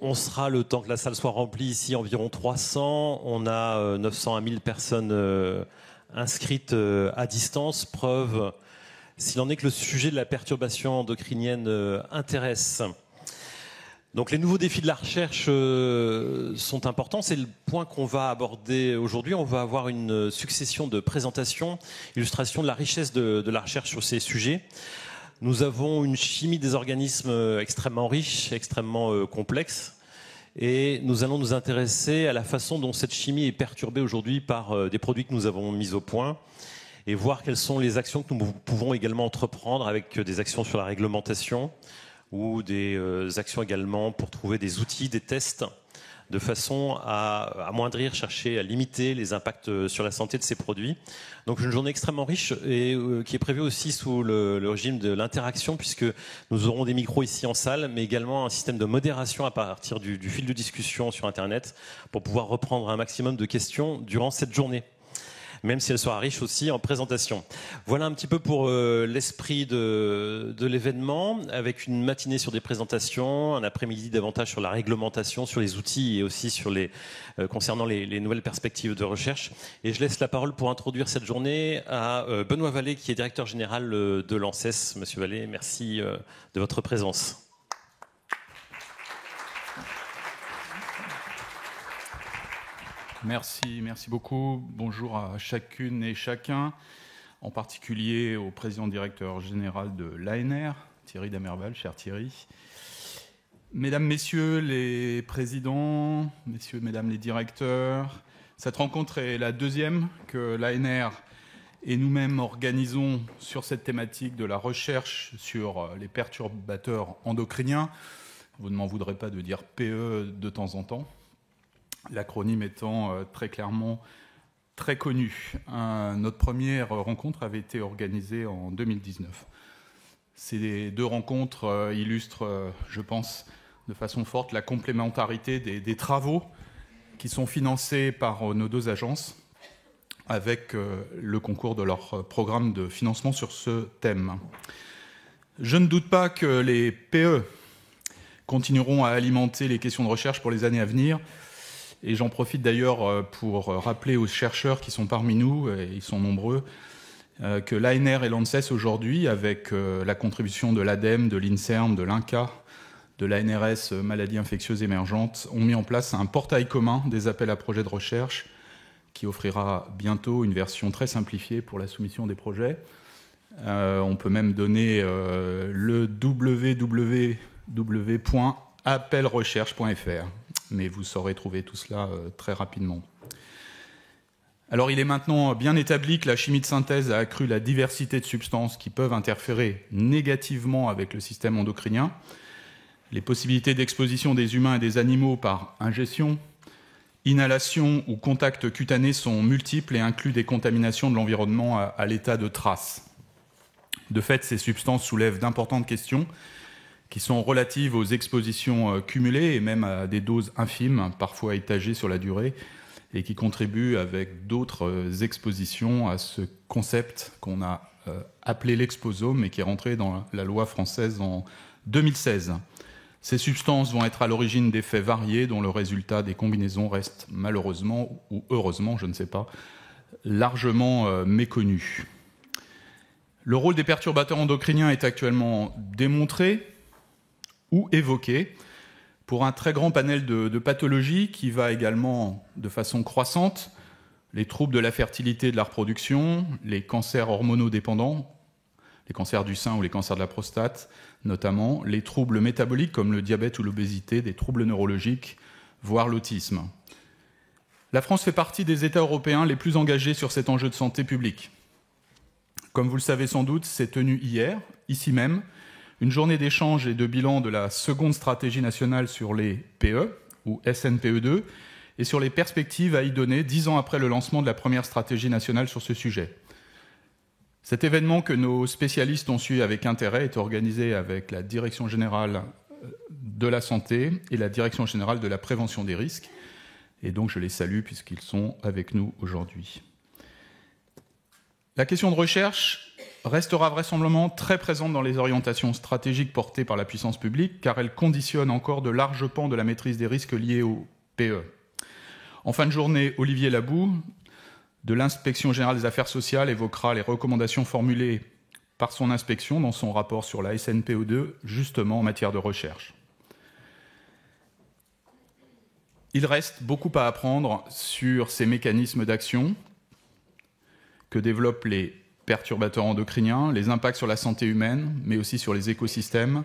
On sera, le temps que la salle soit remplie, ici environ 300. On a 900 à 1000 personnes inscrites à distance. Preuve, s'il en est, que le sujet de la perturbation endocrinienne intéresse. Donc les nouveaux défis de la recherche sont importants. C'est le point qu'on va aborder aujourd'hui. On va avoir une succession de présentations, illustrations de la richesse de la recherche sur ces sujets. Nous avons une chimie des organismes extrêmement riche, extrêmement complexe. Et nous allons nous intéresser à la façon dont cette chimie est perturbée aujourd'hui par des produits que nous avons mis au point et voir quelles sont les actions que nous pouvons également entreprendre avec des actions sur la réglementation ou des actions également pour trouver des outils, des tests, de façon à amoindrir, chercher à limiter les impacts sur la santé de ces produits. Donc une journée extrêmement riche et qui est prévue aussi sous le régime de l'interaction, puisque nous aurons des micros ici en salle, mais également un système de modération à partir du fil de discussion sur Internet pour pouvoir reprendre un maximum de questions durant cette journée, même si elle sera riche aussi en présentation. Voilà un petit peu pour l'esprit de l'événement, avec une matinée sur des présentations, un après-midi davantage sur la réglementation, sur les outils et aussi sur concernant les nouvelles perspectives de recherche. Et je laisse la parole pour introduire cette journée à Benoît Vallée, qui est directeur général de l'ANSES. Monsieur Vallée, merci de votre présence. Merci beaucoup. Bonjour à chacune et chacun, en particulier au président directeur général de l'ANR, Thierry Damerval, cher Thierry. Mesdames, Messieurs les présidents, Messieurs, Mesdames les directeurs, cette rencontre est la deuxième que l'ANR et nous-mêmes organisons sur cette thématique de la recherche sur les perturbateurs endocriniens. Vous ne m'en voudrez pas de dire PE de temps en temps. L'acronyme étant très clairement très connu. Notre première rencontre avait été organisée en 2019. Ces deux rencontres illustrent, je pense, de façon forte la complémentarité des travaux qui sont financés par nos deux agences avec le concours de leur programme de financement sur ce thème. Je ne doute pas que les PE continueront à alimenter les questions de recherche pour les années à venir. Et j'en profite d'ailleurs pour rappeler aux chercheurs qui sont parmi nous, et ils sont nombreux, que l'ANR et l'ANSES aujourd'hui, avec la contribution de l'ADEME, de l'INSERM, de l'INCA, de l'ANRS Maladies infectieuses émergentes, ont mis en place un portail commun des appels à projets de recherche qui offrira bientôt une version très simplifiée pour la soumission des projets. On peut même donner le www.appelrecherche.fr. Mais vous saurez trouver tout cela très rapidement. Alors il est maintenant bien établi que la chimie de synthèse a accru la diversité de substances qui peuvent interférer négativement avec le système endocrinien. Les possibilités d'exposition des humains et des animaux par ingestion, inhalation ou contact cutané sont multiples et incluent des contaminations de l'environnement à l'état de trace. De fait, ces substances soulèvent d'importantes questions qui sont relatives aux expositions cumulées et même à des doses infimes, parfois étagées sur la durée, et qui contribuent avec d'autres expositions à ce concept qu'on a appelé l'exposome et qui est rentré dans la loi française en 2016. Ces substances vont être à l'origine d'effets variés dont le résultat des combinaisons reste malheureusement, ou heureusement, je ne sais pas, largement méconnu. Le rôle des perturbateurs endocriniens est actuellement démontré ou évoqué pour un très grand panel de pathologies qui va également de façon croissante, les troubles de la fertilité et de la reproduction, les cancers hormonodépendants, les cancers du sein ou les cancers de la prostate notamment, les troubles métaboliques comme le diabète ou l'obésité, des troubles neurologiques, voire l'autisme. La France fait partie des États européens les plus engagés sur cet enjeu de santé publique. Comme vous le savez sans doute, s'est tenue hier, ici même, une journée d'échange et de bilan de la seconde stratégie nationale sur les PE, ou SNPE2, et sur les perspectives à y donner 10 ans après le lancement de la première stratégie nationale sur ce sujet. Cet événement que nos spécialistes ont suivi avec intérêt est organisé avec la Direction générale de la santé et la Direction générale de la prévention des risques, et donc je les salue puisqu'ils sont avec nous aujourd'hui. La question de recherche restera vraisemblablement très présente dans les orientations stratégiques portées par la puissance publique, car elle conditionne encore de larges pans de la maîtrise des risques liés au PE. En fin de journée, Olivier Labou, de l'Inspection générale des affaires sociales, évoquera les recommandations formulées par son inspection dans son rapport sur la SNPO2, justement en matière de recherche. Il reste beaucoup à apprendre sur ces mécanismes d'action que développent les perturbateurs endocriniens, les impacts sur la santé humaine, mais aussi sur les écosystèmes,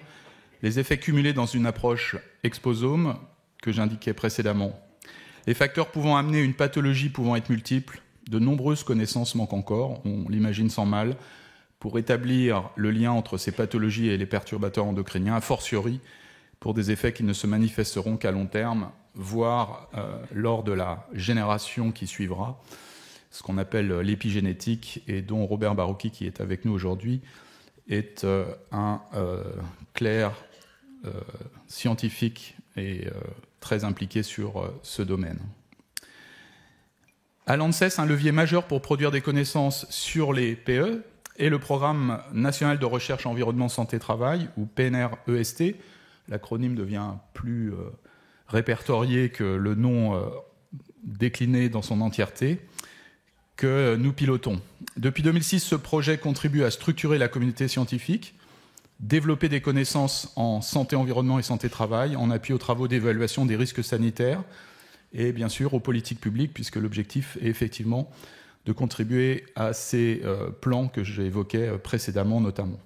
les effets cumulés dans une approche exposome que j'indiquais précédemment. Les facteurs pouvant amener une pathologie pouvant être multiples, de nombreuses connaissances manquent encore, on l'imagine sans mal, pour établir le lien entre ces pathologies et les perturbateurs endocriniens, a fortiori pour des effets qui ne se manifesteront qu'à long terme, voire lors de la génération qui suivra, ce qu'on appelle l'épigénétique, et dont Robert Barouki, qui est avec nous aujourd'hui, est un clair scientifique et très impliqué sur ce domaine. À l'ANSES, un levier majeur pour produire des connaissances sur les PE est le Programme national de recherche environnement santé travail, ou PNR-EST. L'acronyme devient plus répertorié que le nom décliné dans son entièreté, que nous pilotons. Depuis 2006, ce projet contribue à structurer la communauté scientifique, développer des connaissances en santé, environnement et santé travail, en appui aux travaux d'évaluation des risques sanitaires, et bien sûr aux politiques publiques, puisque l'objectif est effectivement de contribuer à ces plans que j'évoquais précédemment notamment.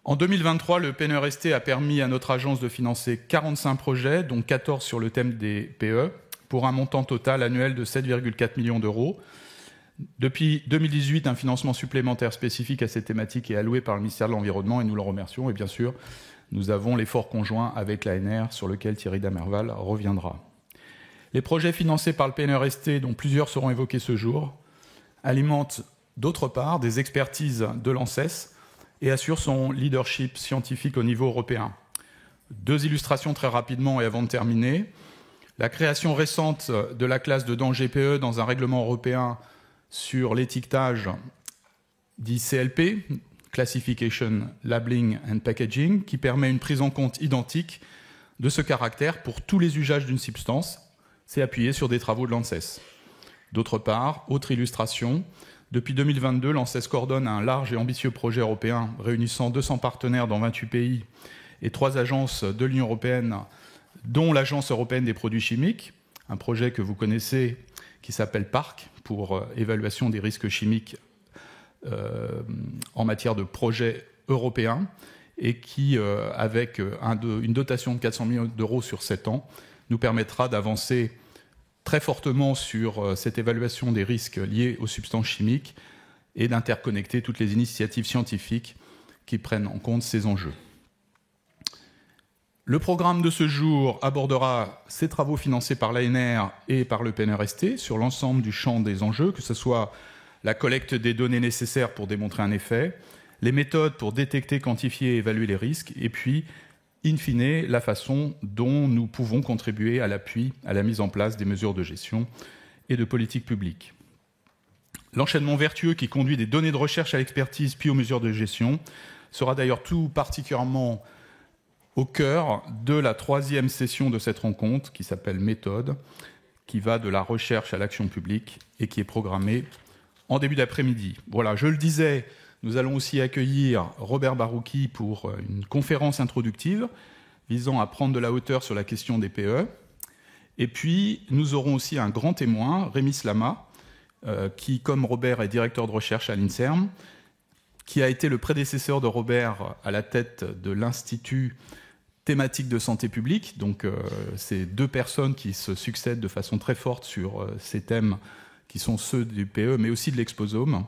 En 2023, le PNR-ST a permis à notre agence de financer 45 projets, dont 14 sur le thème des PE, pour un montant total annuel de 7,4 millions d'euros. Depuis 2018, un financement supplémentaire spécifique à cette thématique est alloué par le ministère de l'Environnement, et nous le remercions. Et bien sûr, nous avons l'effort conjoint avec l'ANR, sur lequel Thierry Damerval reviendra. Les projets financés par le PNR-ST, dont plusieurs seront évoqués ce jour, alimentent d'autre part des expertises de l'ANSES et assurent son leadership scientifique au niveau européen. 2 illustrations très rapidement et avant de terminer. La création récente de la classe de danger PE dans un règlement européen sur l'étiquetage dit CLP, Classification, Labeling and Packaging, qui permet une prise en compte identique de ce caractère pour tous les usages d'une substance. C'est appuyé sur des travaux de l'ANSES. D'autre part, autre illustration, depuis 2022, l'ANSES coordonne un large et ambitieux projet européen réunissant 200 partenaires dans 28 pays et 3 agences de l'Union européenne, dont l'Agence européenne des produits chimiques, un projet que vous connaissez qui s'appelle PARC, pour évaluation des risques chimiques en matière de projets européens, et qui, avec une dotation de 400 millions d'euros sur 7 ans, nous permettra d'avancer très fortement sur cette évaluation des risques liés aux substances chimiques et d'interconnecter toutes les initiatives scientifiques qui prennent en compte ces enjeux. Le programme de ce jour abordera ces travaux financés par l'ANR et par le PNR-ST sur l'ensemble du champ des enjeux, que ce soit la collecte des données nécessaires pour démontrer un effet, les méthodes pour détecter, quantifier et évaluer les risques, et puis in fine, la façon dont nous pouvons contribuer à l'appui, à la mise en place des mesures de gestion et de politique publique. L'enchaînement vertueux qui conduit des données de recherche à l'expertise puis aux mesures de gestion sera d'ailleurs tout particulièrement au cœur de la 3e session de cette rencontre qui s'appelle Méthode, qui va de la recherche à l'action publique et qui est programmée en début d'après-midi. Voilà, je le disais, nous allons aussi accueillir Robert Barouki pour une conférence introductive visant à prendre de la hauteur sur la question des PE. Et puis, nous aurons aussi un grand témoin, Rémi Slama, qui, comme Robert, est directeur de recherche à l'INSERM, qui a été le prédécesseur de Robert à la tête de l'Institut thématique de santé publique. Donc, c'est 2 personnes qui se succèdent de façon très forte sur ces thèmes qui sont ceux du PE, mais aussi de l'exposome.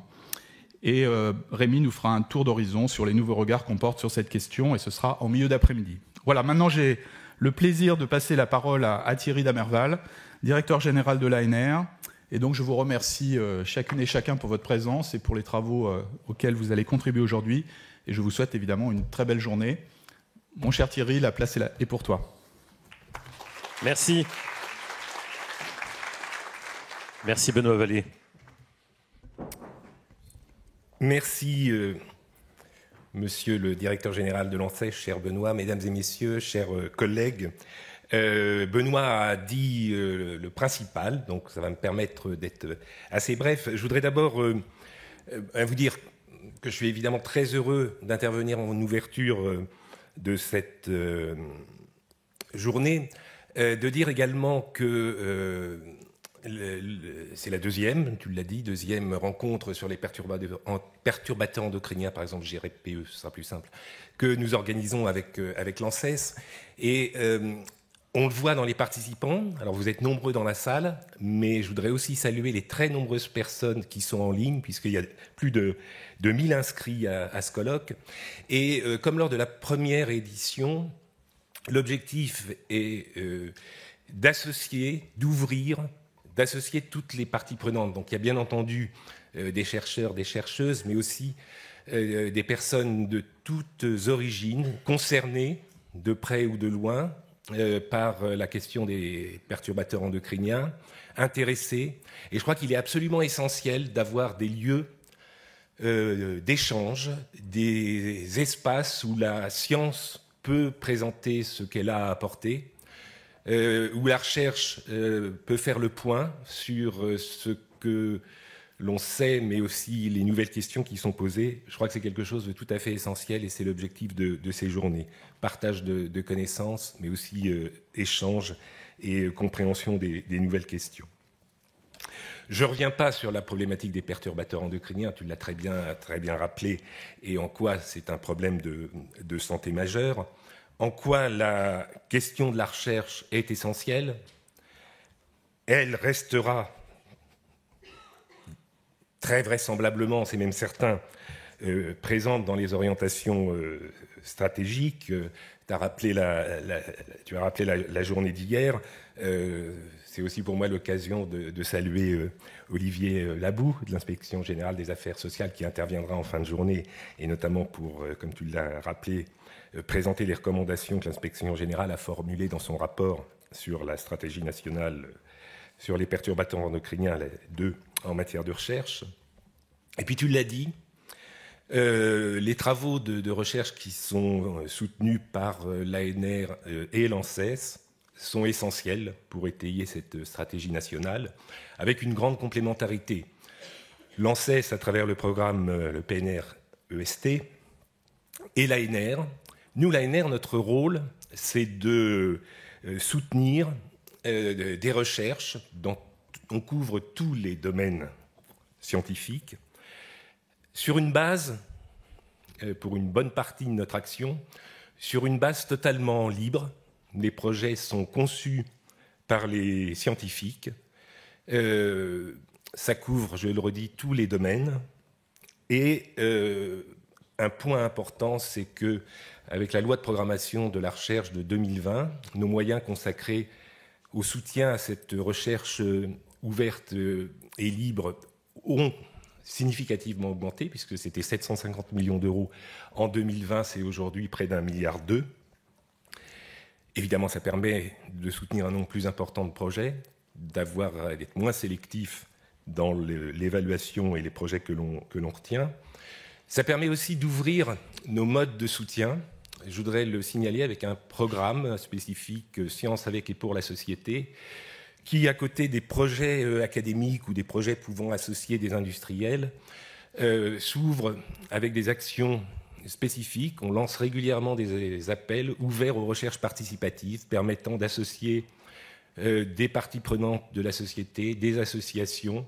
Et Rémi nous fera un tour d'horizon sur les nouveaux regards qu'on porte sur cette question, et ce sera en milieu d'après-midi. Voilà, maintenant j'ai le plaisir de passer la parole à Thierry Damerval, directeur général de l'ANR. Et donc je vous remercie chacune et chacun pour votre présence et pour les travaux auxquels vous allez contribuer aujourd'hui. Et je vous souhaite évidemment une très belle journée. Mon cher Thierry, la place est pour toi. Merci. Merci Benoît Vallée. Merci, monsieur le directeur général de l'ANSES, cher Benoît, mesdames et messieurs, chers collègues. Benoît a dit le principal, donc ça va me permettre d'être assez bref. Je voudrais d'abord vous dire que je suis évidemment très heureux d'intervenir en ouverture de cette journée, de dire également que c'est la deuxième, tu l'as dit, deuxième rencontre sur les perturbateurs endocriniens, par exemple GRPE, ce sera plus simple, que nous organisons avec l'ANSES. Et on le voit dans les participants, alors vous êtes nombreux dans la salle, mais je voudrais aussi saluer les très nombreuses personnes qui sont en ligne, puisqu'il y a plus de 1000 inscrits à ce colloque. Et comme lors de la première édition, l'objectif est d'associer toutes les parties prenantes. Donc il y a bien entendu des chercheurs, des chercheuses, mais aussi des personnes de toutes origines concernées, de près ou de loin, par la question des perturbateurs endocriniens, intéressés. Et je crois qu'il est absolument essentiel d'avoir des lieux d'échange, des espaces où la science peut présenter ce qu'elle a à apporter, où la recherche peut faire le point sur ce que l'on sait, mais aussi les nouvelles questions qui sont posées. Je crois que c'est quelque chose de tout à fait essentiel et c'est l'objectif de ces journées. Partage de connaissances, mais aussi échange et compréhension des nouvelles questions. Je ne reviens pas sur la problématique des perturbateurs endocriniens, tu l'as très bien rappelé, et en quoi c'est un problème de santé majeur. En quoi la question de la recherche est essentielle. Elle restera très vraisemblablement, c'est même certain, présente dans les orientations stratégiques. Tu as rappelé la journée d'hier. C'est aussi pour moi l'occasion de saluer Olivier Labou, de l'Inspection générale des affaires sociales, qui interviendra en fin de journée, et notamment pour, comme tu l'as rappelé, présenter les recommandations que l'Inspection générale a formulées dans son rapport sur la stratégie nationale sur les perturbateurs endocriniens, les 2 en matière de recherche. Et puis tu l'as dit, les travaux de recherche qui sont soutenus par l'ANR et l'ANSES sont essentiels pour étayer cette stratégie nationale, avec une grande complémentarité. L'ANSES, à travers le programme, le PNR-EST, et l'ANR. Nous, l'ANR, notre rôle, c'est de soutenir des recherches dont on couvre tous les domaines scientifiques, sur une base, pour une bonne partie de notre action, sur une base totalement libre. Les projets sont conçus par les scientifiques. Ça couvre, je le redis, tous les domaines. Et un point important, c'est que, avec la loi de programmation de la recherche de 2020, nos moyens consacrés au soutien à cette recherche ouverte et libre ont significativement augmenté, puisque c'était 750 millions d'euros en 2020, c'est aujourd'hui près d'1,2 milliard. Évidemment, ça permet de soutenir un nombre plus important de projets, d'être moins sélectif dans l'évaluation et les projets que l'on retient. Ça permet aussi d'ouvrir nos modes de soutien. Je voudrais le signaler avec un programme spécifique Science avec et pour la société, qui, à côté des projets académiques ou des projets pouvant associer des industriels, s'ouvre avec des actions spécifiques. On lance régulièrement des appels ouverts aux recherches participatives, permettant d'associer des parties prenantes de la société, des associations,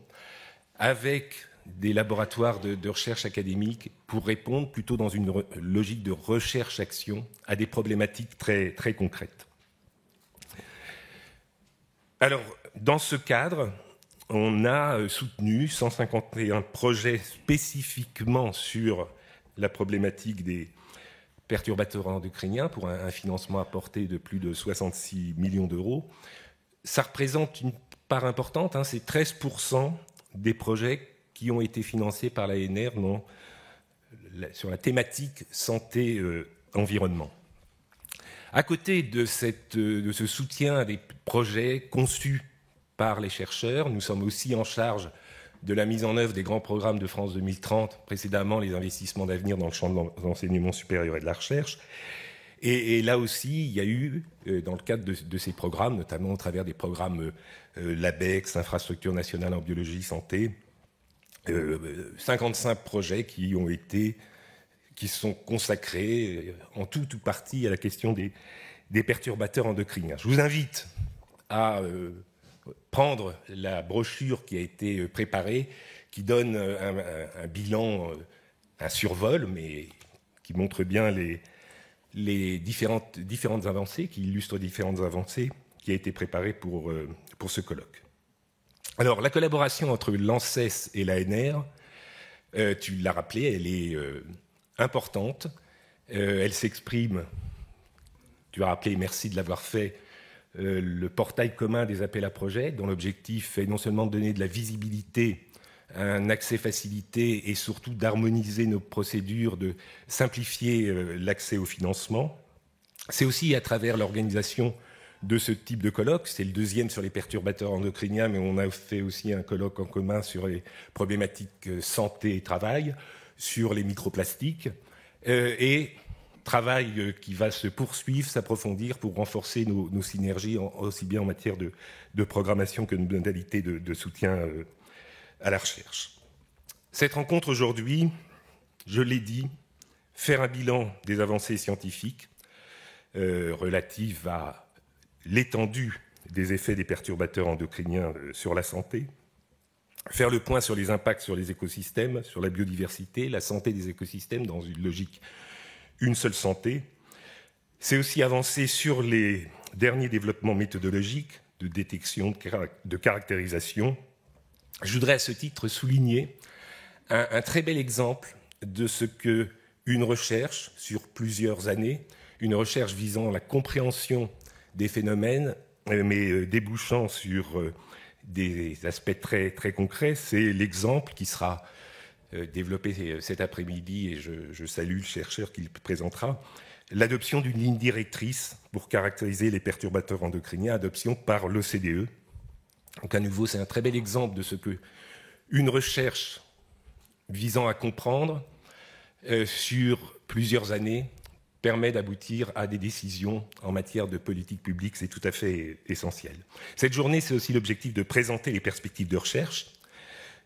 avec des laboratoires de recherche académique, pour répondre plutôt dans une logique de recherche-action à des problématiques très, très concrètes. Alors, dans ce cadre, on a soutenu 151 projets spécifiquement sur la problématique des perturbateurs endocriniens pour un financement apporté de plus de 66 millions d'euros. Ça représente une part importante, c'est 13% des projets qui ont été financés par l'ANR sur la thématique santé-environnement. À côté de ce soutien à des projets conçus par les chercheurs, nous sommes aussi en charge de la mise en œuvre des grands programmes de France 2030, précédemment les investissements d'avenir dans le champ de l'enseignement supérieur et de la recherche. Et là aussi, il y a eu, dans le cadre de ces programmes, notamment au travers des programmes l'ABEX, Infrastructure nationale en biologie santé, 55 projets qui sont consacrés en tout ou partie à la question des perturbateurs endocriniens. Je vous invite à prendre la brochure qui a été préparée, qui donne un bilan, un survol, mais qui montre bien les différentes avancées, qui illustrent différentes avancées, qui a été préparée pour ce colloque. Alors, la collaboration entre l'ANSES et l'ANR, tu l'as rappelé, elle est importante. Elle s'exprime, tu as rappelé, merci de l'avoir fait, le portail commun des appels à projets, dont l'objectif est non seulement de donner de la visibilité, un accès facilité et surtout d'harmoniser nos procédures, de simplifier l'accès au financement. C'est aussi à travers l'organisation de ce type de colloque. C'est le deuxième sur les perturbateurs endocriniens, mais on a fait aussi un colloque en commun sur les problématiques santé et travail, sur les microplastiques, et travail qui va se poursuivre, s'approfondir pour renforcer nos synergies, aussi bien en matière de programmation que de modalités de soutien à la recherche. Cette rencontre aujourd'hui, je l'ai dit, faire un bilan des avancées scientifiques relatives à l'étendue des effets des perturbateurs endocriniens sur la santé, faire le point sur les impacts sur les écosystèmes, sur la biodiversité, la santé des écosystèmes dans une logique une seule santé. C'est aussi avancer sur les derniers développements méthodologiques de détection, de caractérisation. Je voudrais à ce titre souligner un très bel exemple de ce qu'une recherche sur plusieurs années, une recherche visant la compréhension des phénomènes, mais débouchant sur des aspects très, très concrets, c'est l'exemple qui sera développé cet après-midi, et je salue le chercheur qui le présentera, l'adoption d'une ligne directrice pour caractériser les perturbateurs endocriniens, adoption par l'OCDE. Donc à nouveau, c'est un très bel exemple de ce qu'une recherche visant à comprendre sur plusieurs années permet d'aboutir à des décisions en matière de politique publique. C'est tout à fait essentiel. Cette journée, c'est aussi l'objectif de présenter les perspectives de recherche,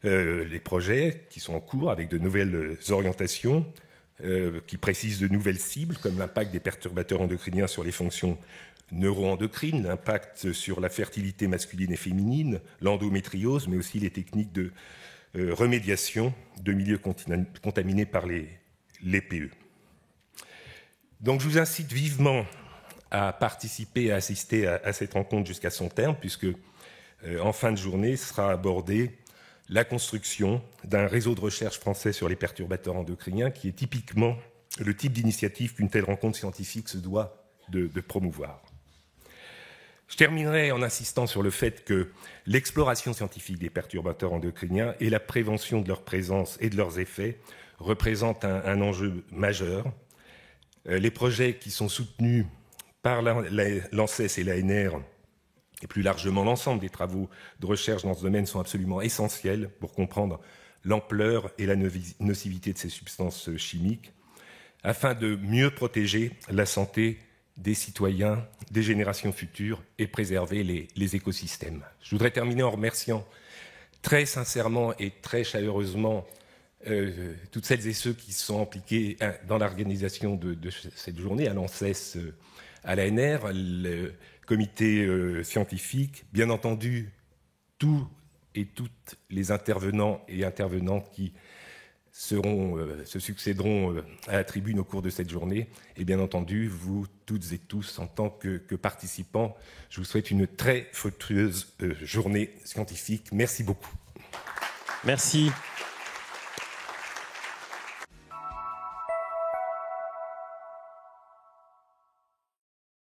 les projets qui sont en cours avec de nouvelles orientations, qui précisent de nouvelles cibles, comme l'impact des perturbateurs endocriniens sur les fonctions neuroendocrines, l'impact sur la fertilité masculine et féminine, l'endométriose, mais aussi les techniques de remédiation de milieux contaminés par les PE. Donc je vous incite vivement à participer, à assister à cette rencontre jusqu'à son terme, puisque en fin de journée sera abordée la construction d'un réseau de recherche français sur les perturbateurs endocriniens, qui est typiquement le type d'initiative qu'une telle rencontre scientifique se doit de promouvoir. Je terminerai en insistant sur le fait que l'exploration scientifique des perturbateurs endocriniens et la prévention de leur présence et de leurs effets représentent un enjeu majeur. Les projets qui sont soutenus par l'ANSES et l'ANR, et plus largement l'ensemble des travaux de recherche dans ce domaine, sont absolument essentiels pour comprendre l'ampleur et la nocivité de ces substances chimiques, afin de mieux protéger la santé des citoyens, des générations futures, et préserver les écosystèmes. Je voudrais terminer en remerciant très sincèrement et très chaleureusement toutes celles et ceux qui sont impliqués dans l'organisation de cette journée, à l'ANSES, à l'ANR, le comité scientifique, bien entendu, tous et toutes les intervenants et intervenantes qui se succéderont à la tribune au cours de cette journée, et bien entendu, vous toutes et tous, en tant que participants, je vous souhaite une très fructueuse journée scientifique. Merci beaucoup. Merci.